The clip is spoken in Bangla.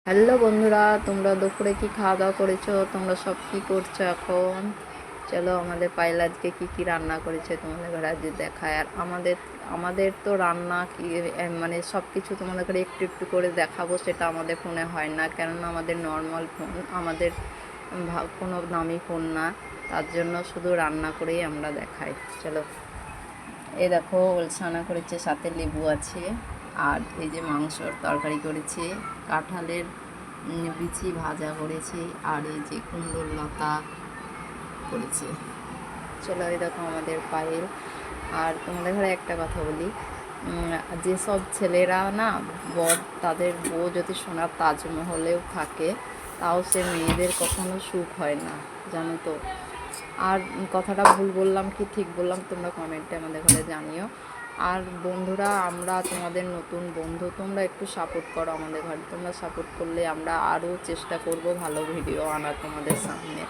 হ্যালো বন্ধুরা, তোমরা দুপুরে কি খাওয়া দাওয়া করেছো? তোমরা সব কি করছো এখন? চলো আমাদের পায়েল আজকে কি কি রান্না করেছে তোমাদের ঘরে আজ দেখায়। আর আমাদের আমাদের তো রান্না কি মানে সব কিছু তোমাদের ঘরে একটু একটু করে দেখাবো, সেটা আমাদের ফোনে হয় না, কেননা আমাদের নর্মাল ফোন, আমাদের কোনো দামি ফোন না। তার জন্য শুধু রান্না করেই আমরা দেখাই। চলো, এই দেখো ওলসানা করেছে, সাথে লেবু আছে। আর এই যে মাংসর তরকারি করেছে, কাঁঠালের বিচি ভাজা করেছে, আর এই যে কুমড়োর লতা করেছে। চলো, এই দেখো আমাদের পায়েল। আর তোমাদের ঘরে একটা কথা বলি, যেসব ছেলেরা না বর তাদের বউ যদি সোনার তাজমহলেও থাকে, তাও সে মেয়েদের কখনো সুখ হয় না, জানো তো। আর কথাটা ভুল বললাম কি ঠিক বললাম তোমরা কমেন্টে আমাদের ঘরে জানিও। আর বন্ধুরা, আমরা তোমাদের নতুন বন্ধু, তোমরা একটু সাপোর্ট করো আমাদের ঘরে। তোমরা সাপোর্ট করলে আমরা আরও চেষ্টা করব ভালো ভিডিও আনার তোমাদের সামনে।